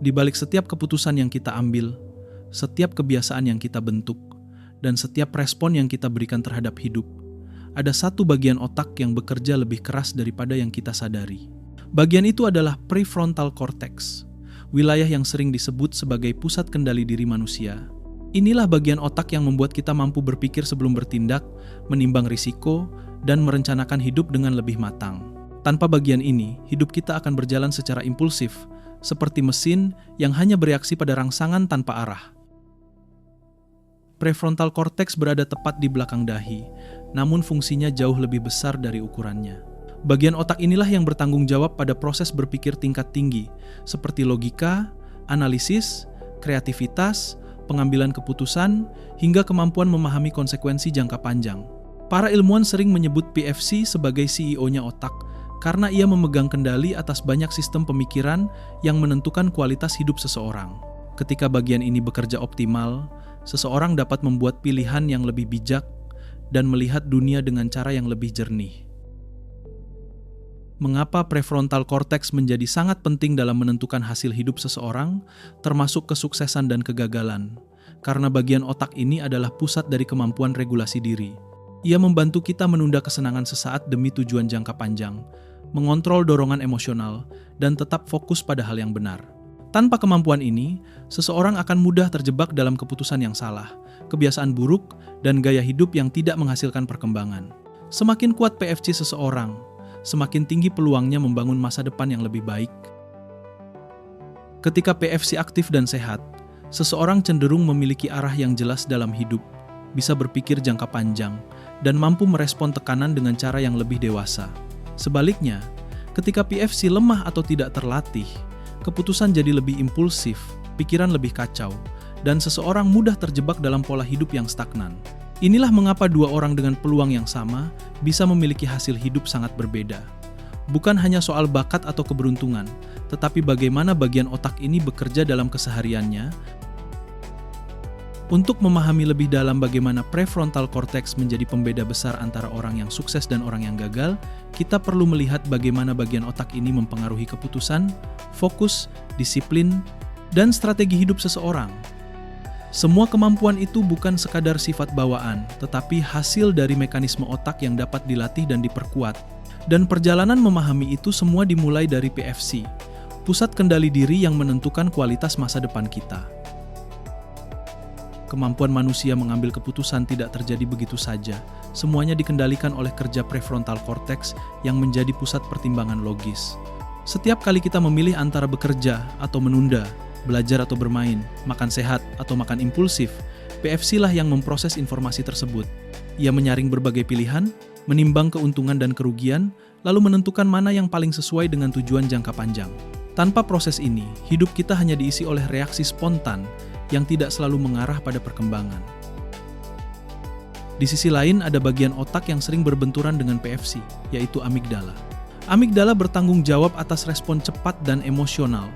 Di balik setiap keputusan yang kita ambil, setiap kebiasaan yang kita bentuk, dan setiap respon yang kita berikan terhadap hidup, ada satu bagian otak yang bekerja lebih keras daripada yang kita sadari. Bagian itu adalah prefrontal cortex, wilayah yang sering disebut sebagai pusat kendali diri manusia. Inilah bagian otak yang membuat kita mampu berpikir sebelum bertindak, menimbang risiko, dan merencanakan hidup dengan lebih matang. Tanpa bagian ini, hidup kita akan berjalan secara impulsif, seperti mesin yang hanya bereaksi pada rangsangan tanpa arah. Prefrontal cortex berada tepat di belakang dahi, namun fungsinya jauh lebih besar dari ukurannya. Bagian otak inilah yang bertanggung jawab pada proses berpikir tingkat tinggi, seperti logika, analisis, kreativitas, pengambilan keputusan, hingga kemampuan memahami konsekuensi jangka panjang. Para ilmuwan sering menyebut PFC sebagai CEO-nya otak, karena ia memegang kendali atas banyak sistem pemikiran yang menentukan kualitas hidup seseorang. Ketika bagian ini bekerja optimal, seseorang dapat membuat pilihan yang lebih bijak dan melihat dunia dengan cara yang lebih jernih. Mengapa prefrontal cortex menjadi sangat penting dalam menentukan hasil hidup seseorang, termasuk kesuksesan dan kegagalan? Karena bagian otak ini adalah pusat dari kemampuan regulasi diri. Ia membantu kita menunda kesenangan sesaat demi tujuan jangka panjang, mengontrol dorongan emosional, dan tetap fokus pada hal yang benar. Tanpa kemampuan ini, seseorang akan mudah terjebak dalam keputusan yang salah, kebiasaan buruk, dan gaya hidup yang tidak menghasilkan perkembangan. Semakin kuat PFC seseorang, semakin tinggi peluangnya membangun masa depan yang lebih baik. Ketika PFC aktif dan sehat, seseorang cenderung memiliki arah yang jelas dalam hidup, bisa berpikir jangka panjang, dan mampu merespon tekanan dengan cara yang lebih dewasa. Sebaliknya, ketika PFC lemah atau tidak terlatih, keputusan jadi lebih impulsif, pikiran lebih kacau, dan seseorang mudah terjebak dalam pola hidup yang stagnan. Inilah mengapa dua orang dengan peluang yang sama bisa memiliki hasil hidup sangat berbeda. Bukan hanya soal bakat atau keberuntungan, tetapi bagaimana bagian otak ini bekerja dalam kesehariannya. Untuk memahami lebih dalam bagaimana prefrontal cortex menjadi pembeda besar antara orang yang sukses dan orang yang gagal, kita perlu melihat bagaimana bagian otak ini mempengaruhi keputusan, fokus, disiplin, dan strategi hidup seseorang. Semua kemampuan itu bukan sekadar sifat bawaan, tetapi hasil dari mekanisme otak yang dapat dilatih dan diperkuat. Dan perjalanan memahami itu semua dimulai dari PFC, pusat kendali diri yang menentukan kualitas masa depan kita. Kemampuan manusia mengambil keputusan tidak terjadi begitu saja. Semuanya dikendalikan oleh kerja prefrontal cortex yang menjadi pusat pertimbangan logis. Setiap kali kita memilih antara bekerja atau menunda, belajar atau bermain, makan sehat atau makan impulsif, PFC lah yang memproses informasi tersebut. Ia menyaring berbagai pilihan, menimbang keuntungan dan kerugian, lalu menentukan mana yang paling sesuai dengan tujuan jangka panjang. Tanpa proses ini, hidup kita hanya diisi oleh reaksi spontan yang tidak selalu mengarah pada perkembangan. Di sisi lain, ada bagian otak yang sering berbenturan dengan PFC, yaitu amigdala. Amigdala bertanggung jawab atas respon cepat dan emosional,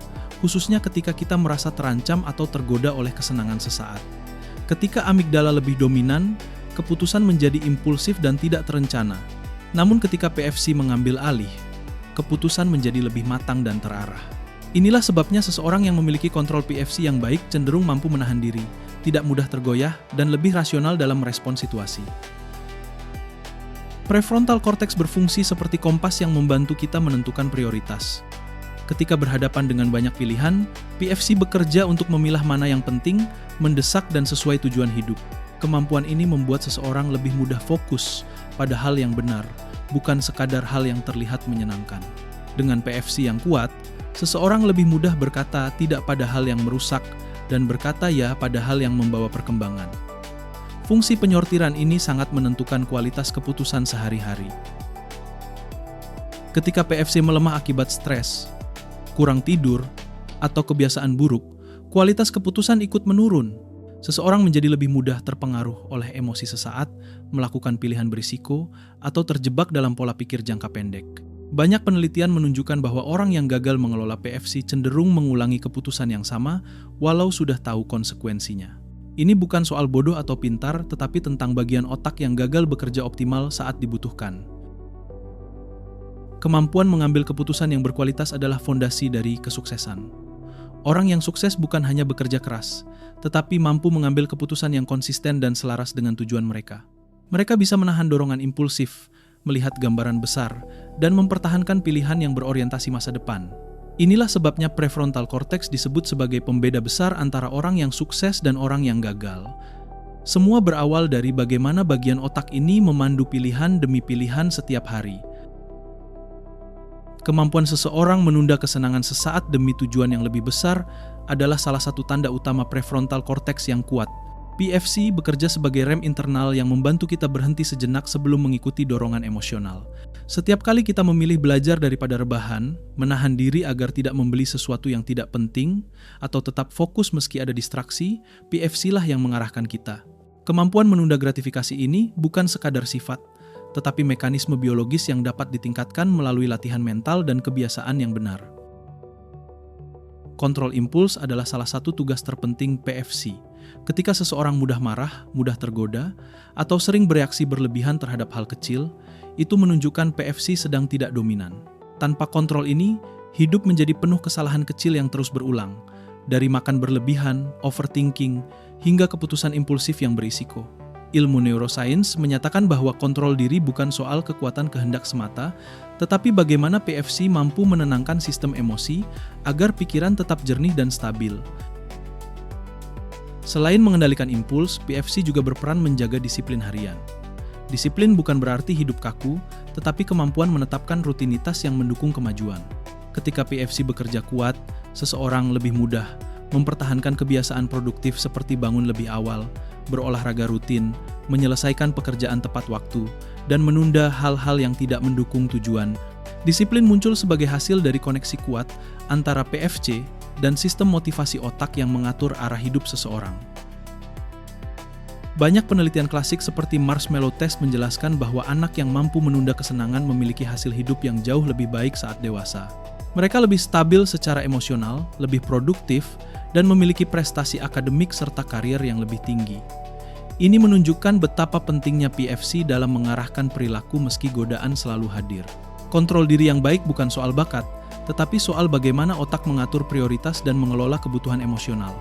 khususnya ketika kita merasa terancam atau tergoda oleh kesenangan sesaat. Ketika amigdala lebih dominan, keputusan menjadi impulsif dan tidak terencana. Namun ketika PFC mengambil alih, keputusan menjadi lebih matang dan terarah. Inilah sebabnya seseorang yang memiliki kontrol PFC yang baik cenderung mampu menahan diri, tidak mudah tergoyah, dan lebih rasional dalam merespon situasi. Prefrontal cortex berfungsi seperti kompas yang membantu kita menentukan prioritas. Ketika berhadapan dengan banyak pilihan, PFC bekerja untuk memilah mana yang penting, mendesak, dan sesuai tujuan hidup. Kemampuan ini membuat seseorang lebih mudah fokus pada hal yang benar, bukan sekadar hal yang terlihat menyenangkan. Dengan PFC yang kuat, seseorang lebih mudah berkata tidak pada hal yang merusak dan berkata ya pada hal yang membawa perkembangan. Fungsi penyortiran ini sangat menentukan kualitas keputusan sehari-hari. Ketika PFC melemah akibat stres, kurang tidur, atau kebiasaan buruk, kualitas keputusan ikut menurun. Seseorang menjadi lebih mudah terpengaruh oleh emosi sesaat, melakukan pilihan berisiko, atau terjebak dalam pola pikir jangka pendek. Banyak penelitian menunjukkan bahwa orang yang gagal mengelola PFC cenderung mengulangi keputusan yang sama walau sudah tahu konsekuensinya. Ini bukan soal bodoh atau pintar, tetapi tentang bagian otak yang gagal bekerja optimal saat dibutuhkan. Kemampuan mengambil keputusan yang berkualitas adalah fondasi dari kesuksesan. Orang yang sukses bukan hanya bekerja keras, tetapi mampu mengambil keputusan yang konsisten dan selaras dengan tujuan mereka. Mereka bisa menahan dorongan impulsif, melihat gambaran besar, dan mempertahankan pilihan yang berorientasi masa depan. Inilah sebabnya prefrontal cortex disebut sebagai pembeda besar antara orang yang sukses dan orang yang gagal. Semua berawal dari bagaimana bagian otak ini memandu pilihan demi pilihan setiap hari. Kemampuan seseorang menunda kesenangan sesaat demi tujuan yang lebih besar adalah salah satu tanda utama prefrontal cortex yang kuat. PFC bekerja sebagai rem internal yang membantu kita berhenti sejenak sebelum mengikuti dorongan emosional. Setiap kali kita memilih belajar daripada rebahan, menahan diri agar tidak membeli sesuatu yang tidak penting, atau tetap fokus meski ada distraksi, PFC lah yang mengarahkan kita. Kemampuan menunda gratifikasi ini bukan sekadar sifat, tetapi mekanisme biologis yang dapat ditingkatkan melalui latihan mental dan kebiasaan yang benar. Kontrol impuls adalah salah satu tugas terpenting PFC. Ketika seseorang mudah marah, mudah tergoda, atau sering bereaksi berlebihan terhadap hal kecil, itu menunjukkan PFC sedang tidak dominan. Tanpa kontrol ini, hidup menjadi penuh kesalahan kecil yang terus berulang, dari makan berlebihan, overthinking, hingga keputusan impulsif yang berisiko. Ilmu neuroscience menyatakan bahwa kontrol diri bukan soal kekuatan kehendak semata, tetapi bagaimana PFC mampu menenangkan sistem emosi agar pikiran tetap jernih dan stabil. Selain mengendalikan impuls, PFC juga berperan menjaga disiplin harian. Disiplin bukan berarti hidup kaku, tetapi kemampuan menetapkan rutinitas yang mendukung kemajuan. Ketika PFC bekerja kuat, seseorang lebih mudah mempertahankan kebiasaan produktif seperti bangun lebih awal, berolahraga rutin, menyelesaikan pekerjaan tepat waktu, dan menunda hal-hal yang tidak mendukung tujuan. Disiplin muncul sebagai hasil dari koneksi kuat antara PFC dan sistem motivasi otak yang mengatur arah hidup seseorang. Banyak penelitian klasik seperti marshmallow test menjelaskan bahwa anak yang mampu menunda kesenangan memiliki hasil hidup yang jauh lebih baik saat dewasa. Mereka lebih stabil secara emosional, lebih produktif, dan memiliki prestasi akademik serta karier yang lebih tinggi. Ini menunjukkan betapa pentingnya PFC dalam mengarahkan perilaku meski godaan selalu hadir. Kontrol diri yang baik bukan soal bakat, tetapi soal bagaimana otak mengatur prioritas dan mengelola kebutuhan emosional.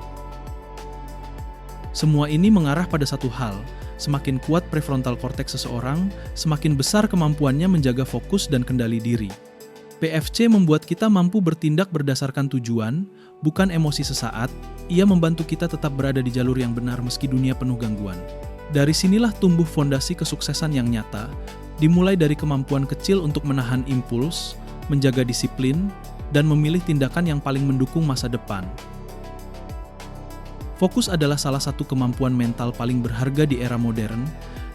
Semua ini mengarah pada satu hal, semakin kuat prefrontal cortex seseorang, semakin besar kemampuannya menjaga fokus dan kendali diri. PFC membuat kita mampu bertindak berdasarkan tujuan, bukan emosi sesaat. Ia membantu kita tetap berada di jalur yang benar meski dunia penuh gangguan. Dari sinilah tumbuh fondasi kesuksesan yang nyata, dimulai dari kemampuan kecil untuk menahan impuls, menjaga disiplin, dan memilih tindakan yang paling mendukung masa depan. Fokus adalah salah satu kemampuan mental paling berharga di era modern,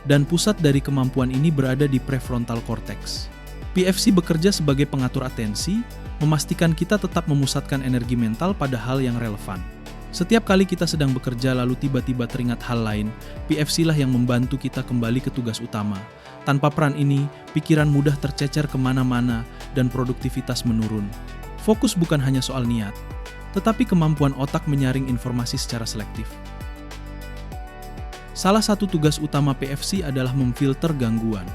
dan pusat dari kemampuan ini berada di prefrontal cortex. PFC bekerja sebagai pengatur atensi, memastikan kita tetap memusatkan energi mental pada hal yang relevan. Setiap kali kita sedang bekerja lalu tiba-tiba teringat hal lain, PFC lah yang membantu kita kembali ke tugas utama. Tanpa peran ini, pikiran mudah tercecer kemana-mana dan produktivitas menurun. Fokus bukan hanya soal niat, tetapi kemampuan otak menyaring informasi secara selektif. Salah satu tugas utama PFC adalah memfilter gangguan.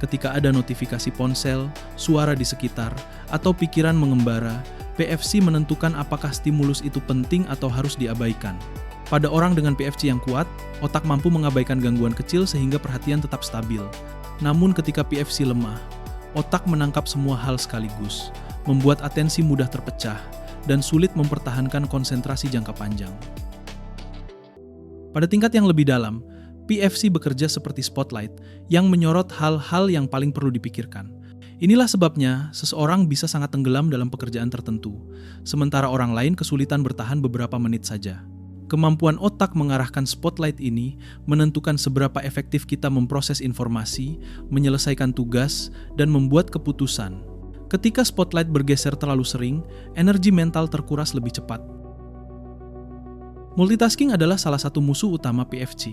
Ketika ada notifikasi ponsel, suara di sekitar, atau pikiran mengembara, PFC menentukan apakah stimulus itu penting atau harus diabaikan. Pada orang dengan PFC yang kuat, otak mampu mengabaikan gangguan kecil sehingga perhatian tetap stabil. Namun ketika PFC lemah, otak menangkap semua hal sekaligus, membuat atensi mudah terpecah, dan sulit mempertahankan konsentrasi jangka panjang. Pada tingkat yang lebih dalam, PFC bekerja seperti spotlight yang menyorot hal-hal yang paling perlu dipikirkan. Inilah sebabnya seseorang bisa sangat tenggelam dalam pekerjaan tertentu, sementara orang lain kesulitan bertahan beberapa menit saja. Kemampuan otak mengarahkan spotlight ini menentukan seberapa efektif kita memproses informasi, menyelesaikan tugas, dan membuat keputusan. Ketika spotlight bergeser terlalu sering, energi mental terkuras lebih cepat. Multitasking adalah salah satu musuh utama PFC.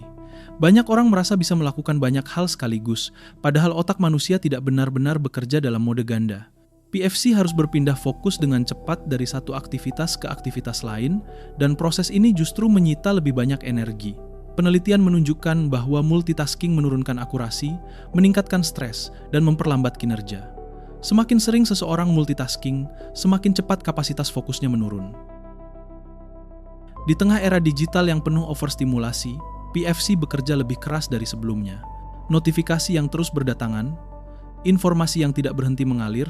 Banyak orang merasa bisa melakukan banyak hal sekaligus, padahal otak manusia tidak benar-benar bekerja dalam mode ganda. PFC harus berpindah fokus dengan cepat dari satu aktivitas ke aktivitas lain, dan proses ini justru menyita lebih banyak energi. Penelitian menunjukkan bahwa multitasking menurunkan akurasi, meningkatkan stres, dan memperlambat kinerja. Semakin sering seseorang multitasking, semakin cepat kapasitas fokusnya menurun. Di tengah era digital yang penuh overstimulasi, PFC bekerja lebih keras dari sebelumnya. Notifikasi yang terus berdatangan, informasi yang tidak berhenti mengalir,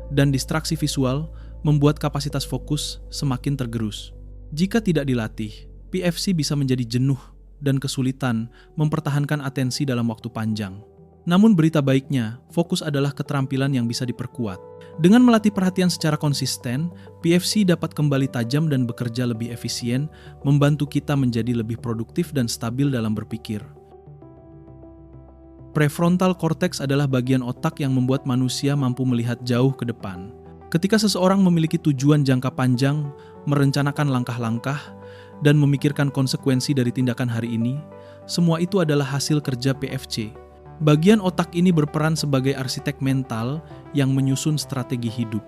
dan distraksi visual membuat kapasitas fokus semakin tergerus. Jika tidak dilatih, PFC bisa menjadi jenuh dan kesulitan mempertahankan atensi dalam waktu panjang. Namun berita baiknya, fokus adalah keterampilan yang bisa diperkuat. Dengan melatih perhatian secara konsisten, PFC dapat kembali tajam dan bekerja lebih efisien, membantu kita menjadi lebih produktif dan stabil dalam berpikir. Prefrontal cortex adalah bagian otak yang membuat manusia mampu melihat jauh ke depan. Ketika seseorang memiliki tujuan jangka panjang, merencanakan langkah-langkah, dan memikirkan konsekuensi dari tindakan hari ini, semua itu adalah hasil kerja PFC. Bagian otak ini berperan sebagai arsitek mental yang menyusun strategi hidup.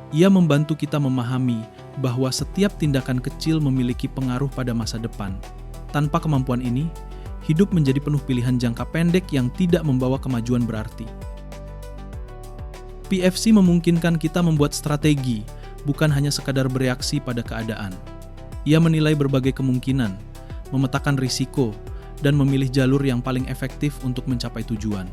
Ia membantu kita memahami bahwa setiap tindakan kecil memiliki pengaruh pada masa depan. Tanpa kemampuan ini, hidup menjadi penuh pilihan jangka pendek yang tidak membawa kemajuan berarti. PFC memungkinkan kita membuat strategi, bukan hanya sekadar bereaksi pada keadaan. Ia menilai berbagai kemungkinan, memetakan risiko, dan memilih jalur yang paling efektif untuk mencapai tujuan.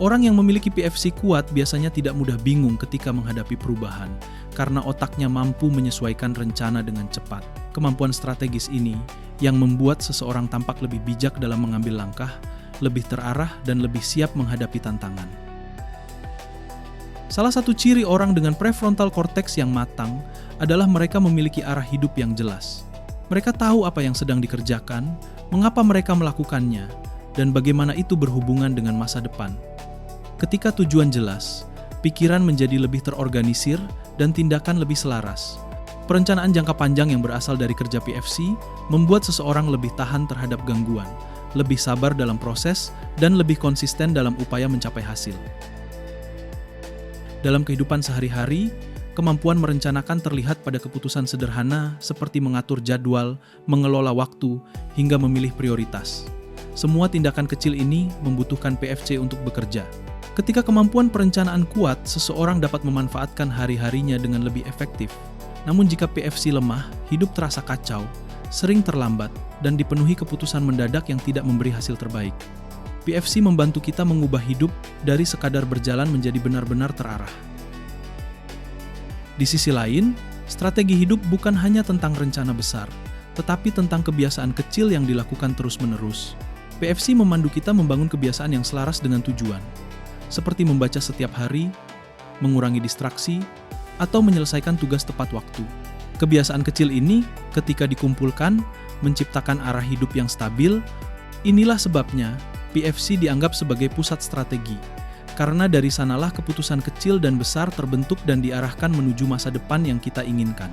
Orang yang memiliki PFC kuat biasanya tidak mudah bingung ketika menghadapi perubahan, karena otaknya mampu menyesuaikan rencana dengan cepat. Kemampuan strategis ini yang membuat seseorang tampak lebih bijak dalam mengambil langkah, lebih terarah, dan lebih siap menghadapi tantangan. Salah satu ciri orang dengan prefrontal cortex yang matang adalah mereka memiliki arah hidup yang jelas. Mereka tahu apa yang sedang dikerjakan, mengapa mereka melakukannya, dan bagaimana itu berhubungan dengan masa depan. Ketika tujuan jelas, pikiran menjadi lebih terorganisir dan tindakan lebih selaras. Perencanaan jangka panjang yang berasal dari kerja PFC membuat seseorang lebih tahan terhadap gangguan, lebih sabar dalam proses, dan lebih konsisten dalam upaya mencapai hasil. Dalam kehidupan sehari-hari, kemampuan merencanakan terlihat pada keputusan sederhana seperti mengatur jadwal, mengelola waktu, hingga memilih prioritas. Semua tindakan kecil ini membutuhkan PFC untuk bekerja. Ketika kemampuan perencanaan kuat, seseorang dapat memanfaatkan hari-harinya dengan lebih efektif. Namun jika PFC lemah, hidup terasa kacau, sering terlambat, dan dipenuhi keputusan mendadak yang tidak memberi hasil terbaik. PFC membantu kita mengubah hidup dari sekadar berjalan menjadi benar-benar terarah. Di sisi lain, strategi hidup bukan hanya tentang rencana besar, tetapi tentang kebiasaan kecil yang dilakukan terus-menerus. PFC memandu kita membangun kebiasaan yang selaras dengan tujuan, seperti membaca setiap hari, mengurangi distraksi, atau menyelesaikan tugas tepat waktu. Kebiasaan kecil ini, ketika dikumpulkan, menciptakan arah hidup yang stabil. Inilah sebabnya PFC dianggap sebagai pusat strategi. Karena dari sanalah keputusan kecil dan besar terbentuk dan diarahkan menuju masa depan yang kita inginkan.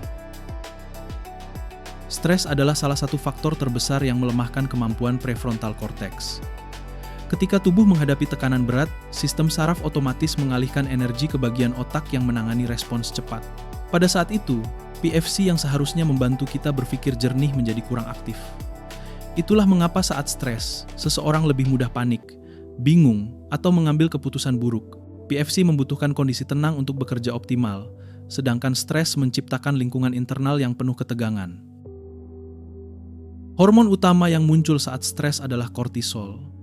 Stres adalah salah satu faktor terbesar yang melemahkan kemampuan prefrontal cortex. Ketika tubuh menghadapi tekanan berat, sistem saraf otomatis mengalihkan energi ke bagian otak yang menangani respons cepat. Pada saat itu, PFC yang seharusnya membantu kita berpikir jernih menjadi kurang aktif. Itulah mengapa saat stres, seseorang lebih mudah panik, bingung, atau mengambil keputusan buruk. PFC membutuhkan kondisi tenang untuk bekerja optimal, sedangkan stres menciptakan lingkungan internal yang penuh ketegangan. Hormon utama yang muncul saat stres adalah kortisol.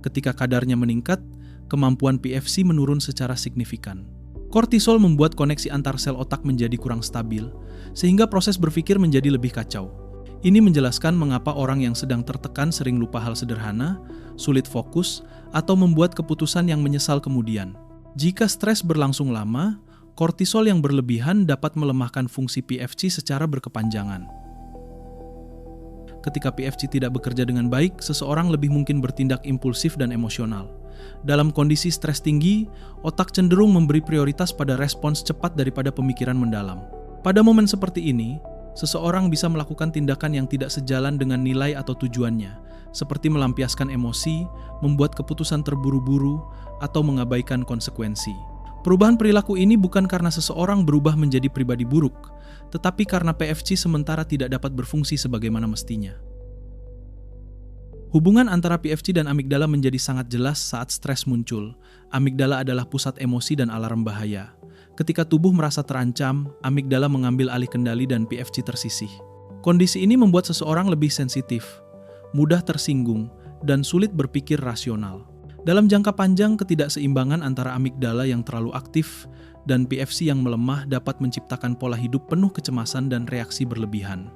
Ketika kadarnya meningkat, kemampuan PFC menurun secara signifikan. Kortisol membuat koneksi antar sel otak menjadi kurang stabil, sehingga proses berpikir menjadi lebih kacau. Ini menjelaskan mengapa orang yang sedang tertekan sering lupa hal sederhana, sulit fokus, atau membuat keputusan yang menyesal kemudian. Jika stres berlangsung lama, kortisol yang berlebihan dapat melemahkan fungsi PFC secara berkepanjangan. Ketika PFC tidak bekerja dengan baik, seseorang lebih mungkin bertindak impulsif dan emosional. Dalam kondisi stres tinggi, otak cenderung memberi prioritas pada respons cepat daripada pemikiran mendalam. Pada momen seperti ini, seseorang bisa melakukan tindakan yang tidak sejalan dengan nilai atau tujuannya, seperti melampiaskan emosi, membuat keputusan terburu-buru, atau mengabaikan konsekuensi. Perubahan perilaku ini bukan karena seseorang berubah menjadi pribadi buruk, tetapi karena PFC sementara tidak dapat berfungsi sebagaimana mestinya. Hubungan antara PFC dan amigdala menjadi sangat jelas saat stres muncul. Amigdala adalah pusat emosi dan alarm bahaya. Ketika tubuh merasa terancam, amigdala mengambil alih kendali dan PFC tersisih. Kondisi ini membuat seseorang lebih sensitif, mudah tersinggung, dan sulit berpikir rasional. Dalam jangka panjang, ketidakseimbangan antara amigdala yang terlalu aktif dan PFC yang melemah dapat menciptakan pola hidup penuh kecemasan dan reaksi berlebihan.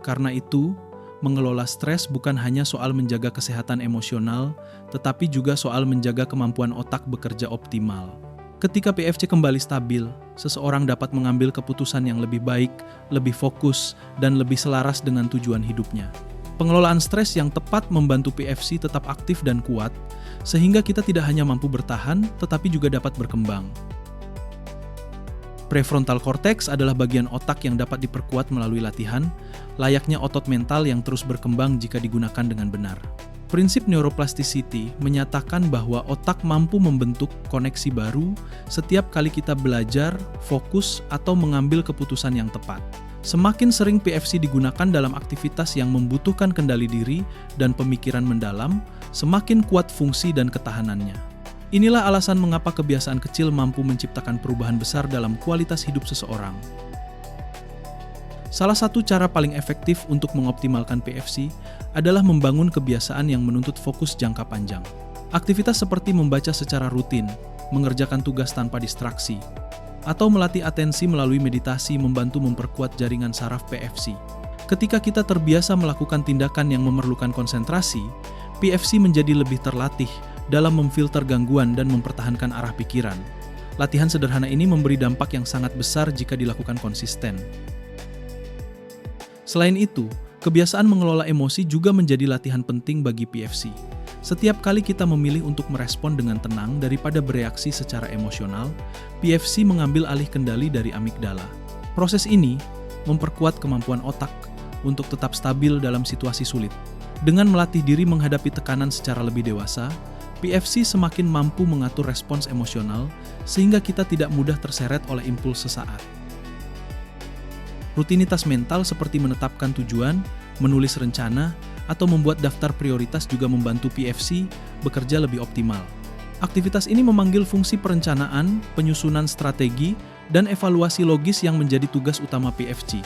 Karena itu, mengelola stres bukan hanya soal menjaga kesehatan emosional, tetapi juga soal menjaga kemampuan otak bekerja optimal. Ketika PFC kembali stabil, seseorang dapat mengambil keputusan yang lebih baik, lebih fokus, dan lebih selaras dengan tujuan hidupnya. Pengelolaan stres yang tepat membantu PFC tetap aktif dan kuat, sehingga kita tidak hanya mampu bertahan, tetapi juga dapat berkembang. Prefrontal cortex adalah bagian otak yang dapat diperkuat melalui latihan, layaknya otot mental yang terus berkembang jika digunakan dengan benar. Prinsip neuroplasticity menyatakan bahwa otak mampu membentuk koneksi baru setiap kali kita belajar, fokus, atau mengambil keputusan yang tepat. Semakin sering PFC digunakan dalam aktivitas yang membutuhkan kendali diri dan pemikiran mendalam, semakin kuat fungsi dan ketahanannya. Inilah alasan mengapa kebiasaan kecil mampu menciptakan perubahan besar dalam kualitas hidup seseorang. Salah satu cara paling efektif untuk mengoptimalkan PFC adalah membangun kebiasaan yang menuntut fokus jangka panjang. Aktivitas seperti membaca secara rutin, mengerjakan tugas tanpa distraksi, atau melatih atensi melalui meditasi membantu memperkuat jaringan saraf PFC. Ketika kita terbiasa melakukan tindakan yang memerlukan konsentrasi, PFC menjadi lebih terlatih dalam memfilter gangguan dan mempertahankan arah pikiran. Latihan sederhana ini memberi dampak yang sangat besar jika dilakukan konsisten. Selain itu, kebiasaan mengelola emosi juga menjadi latihan penting bagi PFC. Setiap kali kita memilih untuk merespon dengan tenang daripada bereaksi secara emosional, PFC mengambil alih kendali dari amigdala. Proses ini memperkuat kemampuan otak untuk tetap stabil dalam situasi sulit. Dengan melatih diri menghadapi tekanan secara lebih dewasa, PFC semakin mampu mengatur respons emosional sehingga kita tidak mudah terseret oleh impuls sesaat. Rutinitas mental seperti menetapkan tujuan, menulis rencana, atau membuat daftar prioritas juga membantu PFC bekerja lebih optimal. Aktivitas ini memanggil fungsi perencanaan, penyusunan strategi, dan evaluasi logis yang menjadi tugas utama PFC.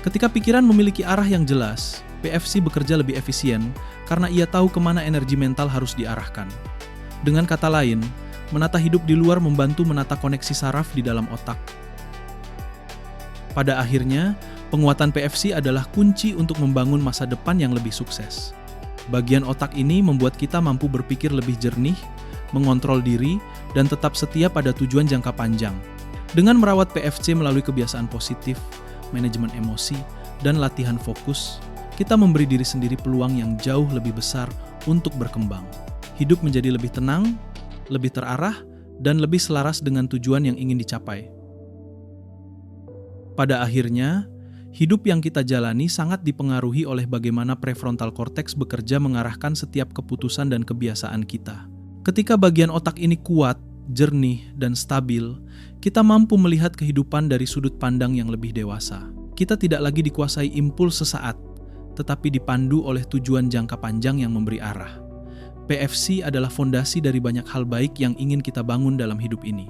Ketika pikiran memiliki arah yang jelas, PFC bekerja lebih efisien karena ia tahu kemana energi mental harus diarahkan. Dengan kata lain, menata hidup di luar membantu menata koneksi saraf di dalam otak. Pada akhirnya, penguatan PFC adalah kunci untuk membangun masa depan yang lebih sukses. Bagian otak ini membuat kita mampu berpikir lebih jernih, mengontrol diri, dan tetap setia pada tujuan jangka panjang. Dengan merawat PFC melalui kebiasaan positif, manajemen emosi, dan latihan fokus, kita memberi diri sendiri peluang yang jauh lebih besar untuk berkembang. Hidup menjadi lebih tenang, lebih terarah, dan lebih selaras dengan tujuan yang ingin dicapai. Pada akhirnya, hidup yang kita jalani sangat dipengaruhi oleh bagaimana prefrontal cortex bekerja mengarahkan setiap keputusan dan kebiasaan kita. Ketika bagian otak ini kuat, jernih, dan stabil, kita mampu melihat kehidupan dari sudut pandang yang lebih dewasa. Kita tidak lagi dikuasai impuls sesaat, tetapi dipandu oleh tujuan jangka panjang yang memberi arah. PFC adalah fondasi dari banyak hal baik yang ingin kita bangun dalam hidup ini.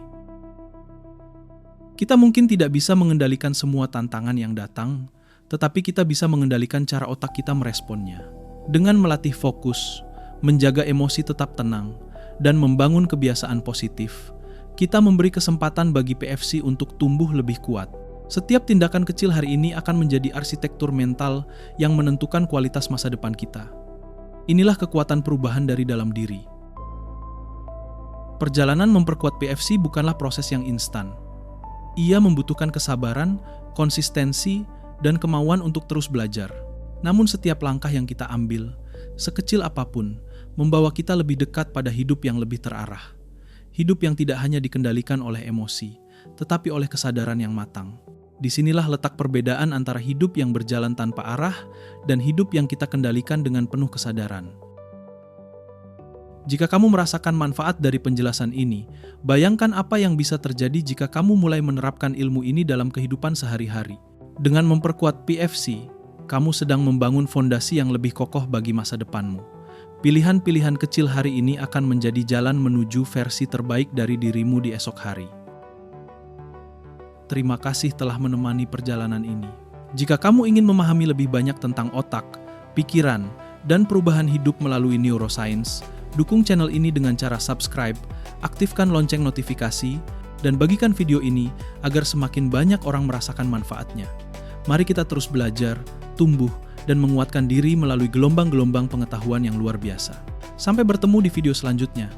Kita mungkin tidak bisa mengendalikan semua tantangan yang datang, tetapi kita bisa mengendalikan cara otak kita meresponnya. Dengan melatih fokus, menjaga emosi tetap tenang, dan membangun kebiasaan positif, kita memberi kesempatan bagi PFC untuk tumbuh lebih kuat. Setiap tindakan kecil hari ini akan menjadi arsitektur mental yang menentukan kualitas masa depan kita. Inilah kekuatan perubahan dari dalam diri. Perjalanan memperkuat PFC bukanlah proses yang instan. Ia membutuhkan kesabaran, konsistensi, dan kemauan untuk terus belajar. Namun setiap langkah yang kita ambil, sekecil apapun, membawa kita lebih dekat pada hidup yang lebih terarah. Hidup yang tidak hanya dikendalikan oleh emosi, tetapi oleh kesadaran yang matang. Disinilah letak perbedaan antara hidup yang berjalan tanpa arah dan hidup yang kita kendalikan dengan penuh kesadaran. Jika kamu merasakan manfaat dari penjelasan ini, bayangkan apa yang bisa terjadi jika kamu mulai menerapkan ilmu ini dalam kehidupan sehari-hari. Dengan memperkuat PFC, kamu sedang membangun fondasi yang lebih kokoh bagi masa depanmu. Pilihan-pilihan kecil hari ini akan menjadi jalan menuju versi terbaik dari dirimu di esok hari. Terima kasih telah menemani perjalanan ini. Jika kamu ingin memahami lebih banyak tentang otak, pikiran, dan perubahan hidup melalui neuroscience, dukung channel ini dengan cara subscribe, aktifkan lonceng notifikasi, dan bagikan video ini agar semakin banyak orang merasakan manfaatnya. Mari kita terus belajar, tumbuh, dan menguatkan diri melalui gelombang-gelombang pengetahuan yang luar biasa. Sampai bertemu di video selanjutnya.